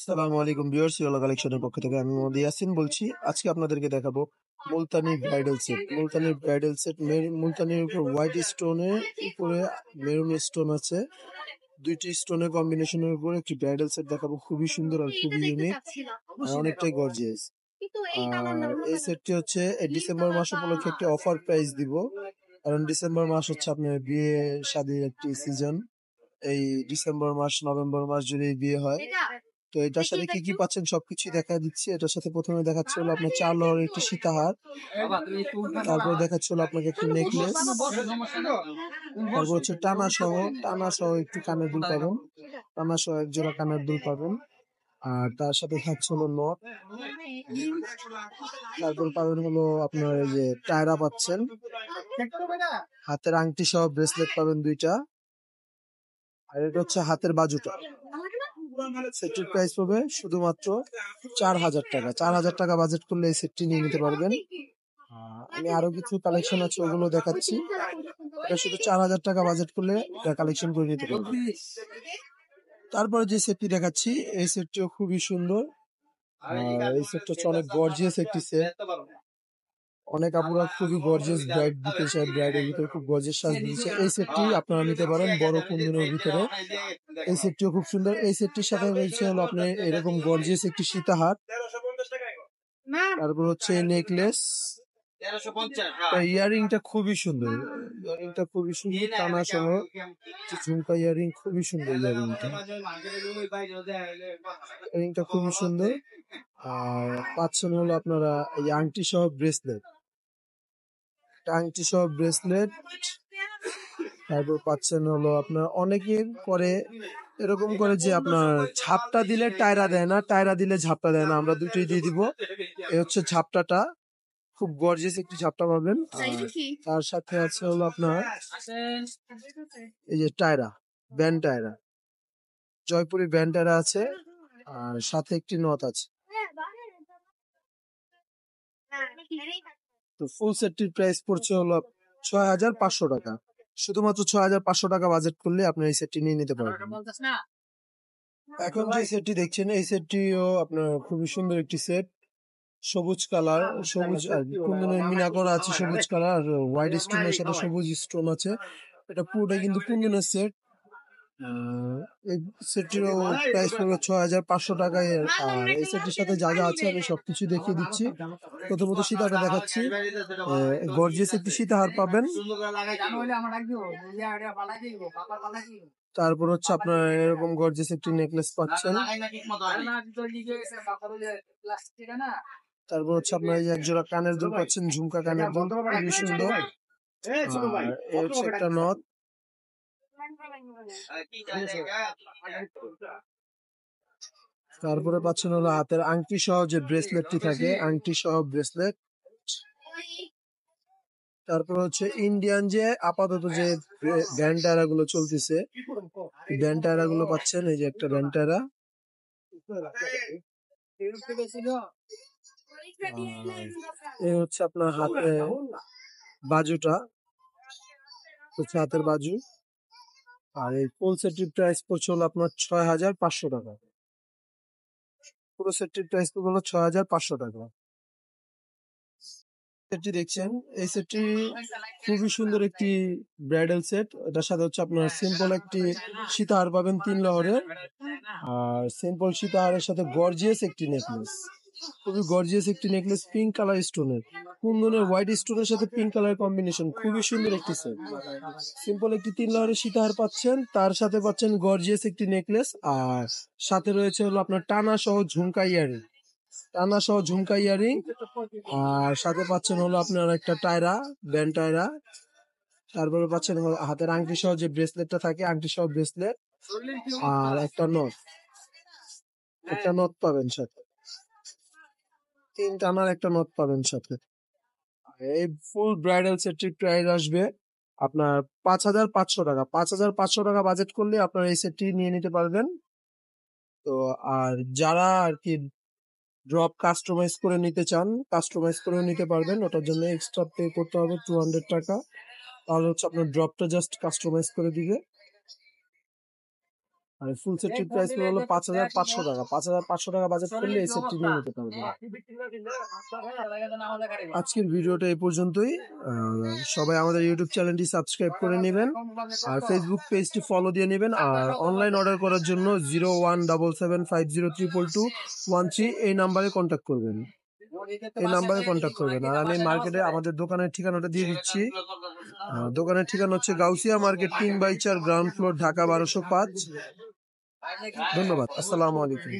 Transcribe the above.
আসসালামু আলাইকুম viewers, yellow কালেকশনের পক্ষ থেকে আমি মোহাম্মদ ইয়াসিন বলছি। আজকে আপনাদেরকে দেখাবো মুলতানি ব্রাইডাল সেট। মুলতানির উপর হোয়াইট স্টোনের উপরে মেরুন স্টোন আছে। দুইটি স্টোনের কম্বিনেশনের উপরে একটি ব্রাইডাল সেট দেখাবো, খুবই সুন্দর আর খুবই ইউনিক আর অনেকটাই গর্জিয়াস। আর এই সেটটি হচ্ছে এই ডিসেম্বর মাস উপলক্ষে একটি অফার প্রাইস দিব, কারণ ডিসেম্বর মাস হচ্ছে আপনার বিয়ে শাদীর একটি সিজন। এই ডিসেম্বর মাস নভেম্বর মাস জুড়ে বিয়ে হয়। তো এটার সাথে কি কি পাচ্ছেন সবকিছুই দেখা দিচ্ছি। এটার সাথে প্রথমে দেখাচ্ছে হলো আপনার 4 লহরের একটি সীতাহার, তারপর দেখাচ্ছে হলো আপনাকে একটি নেকলেস, তারপর হচ্ছে টানা সহ একটু কানের দুল পাবেন, টানা সহ এক জোড়া কানের দুল পাবেন। আর তার সাথে থাকছে হলো নথ, তারপর পাবেন হলো আপনার এই যে টায়রা পাচ্ছেন, হাতের আংটি সহ ব্রেসলেট পাবেন দুইটা, আর এটা হচ্ছে হাতের বাজুটা। সেটটির প্রাইস পড়বে শুধুমাত্র 4,000 টাকা। 4,000 টাকা বাজেট করলে এই সেটটি নিয়ে নিতে পারবেন। আমি আরো কিছু কালেকশন আছে ওগুলো দেখাচ্ছি। এটা শুধু 4,000 টাকা বাজেট করলে এটা কালেকশন করে নিতে পারবেন। তারপরে যে সেটটি দেখাচ্ছি এই সেটটিও খুবই সুন্দর। এই সেটটা হচ্ছে অনেক গর্জিয়াস একটি সেট। অনেক আপুরা খুবই গর্জিয়াস ব্রাইড দিতে চায়, ব্রাইডের ভিতরে খুব গর্জিয়াস সাজ দিচ্ছে। এই সেটটি আপনারা নিতে পারেন বড় কুন্দনের ভিতরে। এই সেটটিও খুব সুন্দর। এই সেটটির সাথে রয়েছে হলো আপনার এরকম গর্জিয়াস একটি সীতাহার, তারপর হচ্ছে নেকলেস। ইয়ারিংটা খুবই সুন্দর, টানা সহ ঝুমকা ইয়ারিং, খুবই সুন্দর ইয়ারিংটা খুবই সুন্দর। আর পাচ্ছেন হলো আপনারা এই আংটি সহ ব্রেসলেট, তারপর পাচ্ছেন হলো আপনার অনেকের করে এরকম করে যে আপনার ঝাপটা দিলে টায়রা দেয় না, টায়রা দিলে ঝাপটা দেয় না, আমরা দুটোই দিয়ে দিব। এই হচ্ছে ঝাপটাটা, খুব গর্জিয়াস একটি ঝাপটা পাবেন। তার সাথে আছে হলো আপনার এই যে band tiara, Jaipuri band tiara আছে, আর সাথে একটি নথ আছে। তো ফুল সেটটির প্রাইস পড়ছে হলো 6,500 টাকা। শুধুমাত্র 6,500 টাকা বাজেট করলে আপনি এই সেটটি নিয়ে নিতে পারবেন। এখন যে সেটটি দেখছেন এই সেটটিও আপনার খুবই সুন্দর একটি সেট। সবুজ কালার, সবুজ আর কুন্দনের মিনা করা আছে, সবুজ কালার আর হোয়াইট স্টোনের সাথে সবুজ স্টোন আছে। এটা পুরোটাই কিন্তু কুন্দনের সেট। এই সেটটিরও প্রাইস পড়বে 6,500 টাকায়। আর এই সেটটির সাথে যা যা আছে আমি সবকিছু দেখিয়ে দিচ্ছি। প্রথমত সীতাহারটা দেখাচ্ছি। গর্জিয়াস একটি সীতাহার পাবেন, তারপর হচ্ছে আপনার এরকম গর্জিয়াস একটি নেকলেস পাচ্ছেন, তারপর হচ্ছে আপনার এই এক জোড়া কানের দুল পাচ্ছেন, ঝুমকা কানের দুল, খুবই সুন্দর। আর এই হচ্ছে একটা নথ, তারপরে পাচ্ছেন হলো হাতের আংটি সহ যে ব্রেসলেটটি থাকে, আংটি সহ ব্রেসলেট। তারপর হচ্ছে ইন্ডিয়ান যে আপাতত যে ব্যান্ড টায়রা গুলো চলতেছে, ব্যান্ড টায়রা গুলো পাচ্ছেন। এই যে একটা ব্যান্ড টায়রা, এই হচ্ছে আপনার হাতে বাজুটা, হচ্ছে হাতের বাজু। আর এই ফুল সেটটির প্রাইস পড়ছে হলো আপনার 6,500 টাকা। পুরো সেটটির প্রাইস পড়বে হলো 6,500 টাকা। সেটটি দেখছেন এই সেটটি খুবই সুন্দর একটি ব্রাইডাল সেট। এটার সাথে হচ্ছে আপনার সিম্পল একটি সীতাহার পাবেন 3 লহরের, আর সিম্পল সীতাহারের সাথে গর্জিয়াস একটি নেকলেস, খুবই গর্জিয়াস একটি নেকলেস, পিঙ্ক কালার স্টোনের, কুন্দনের হোয়াইট স্টোনের সাথে পিঙ্ক কালার কম্বিনেশন, খুবই সুন্দর একটি সেট। সিম্পল একটি 3 লহরের সীতাহার পাচ্ছেন, তার সাথে পাচ্ছেন গর্জিয়াস একটি নেকলেস, আর সাথে রয়েছে হলো আপনার টানা সহ ঝুমকা ইয়ারিং, আর সাথে পাচ্ছেন হলো আপনার একটা ব্যান্ড টায়রা, তারপরে পাচ্ছেন হাতের আংটি সহ যে ব্রেসলেটটা থাকে, আংটি সহ ব্রেসলেট, আর একটা নথ পাবেন সাথে, 3 টানার একটা নথ পাবেন সাথে। এই ফুল ব্রাইডাল সেটটির প্রাইস আসবে আপনার 5,500 টাকা। 5,500 টাকা বাজেট করলে আপনার এই সেটটি নিয়ে নিতে পারবেন। তো আর যারা আর কি ড্রপ কাস্টমাইজ করে নিতে চান, কাস্টমাইজ করেও নিতে পারবেন। ওটার জন্য এক্সট্রা পে করতে হবে 200 টাকা, তাহলে হচ্ছে আপনার ড্রপটা জাস্ট কাস্টমাইজ করে দিবে। আর ফুল সেটটির প্রাইস হলো 5,500 টাকা। 5,500 টাকা বাজেট করলে এই সেটটি নিয়ে নিতে পারবেন। আজকের ভিডিওটা এই পর্যন্তই। সবাই আমাদের ইউটিউব চ্যানেলটি সাবস্ক্রাইব করে নেবেন আর ফেসবুক পেজটি ফলো দিয়ে নেবেন। আর অনলাইন অর্ডার করার জন্য 0177502213 এই নাম্বারে কন্ট্যাক্ট করবেন। আর আমি মার্কেটে আমাদের দোকানের ঠিকানাটা দিয়ে দিচ্ছি। দোকানের ঠিকানা হচ্ছে Gausia market 3/4 ground floor, Dhaka 1205। ধন্যবাদ। আসসালামু আলাইকুম।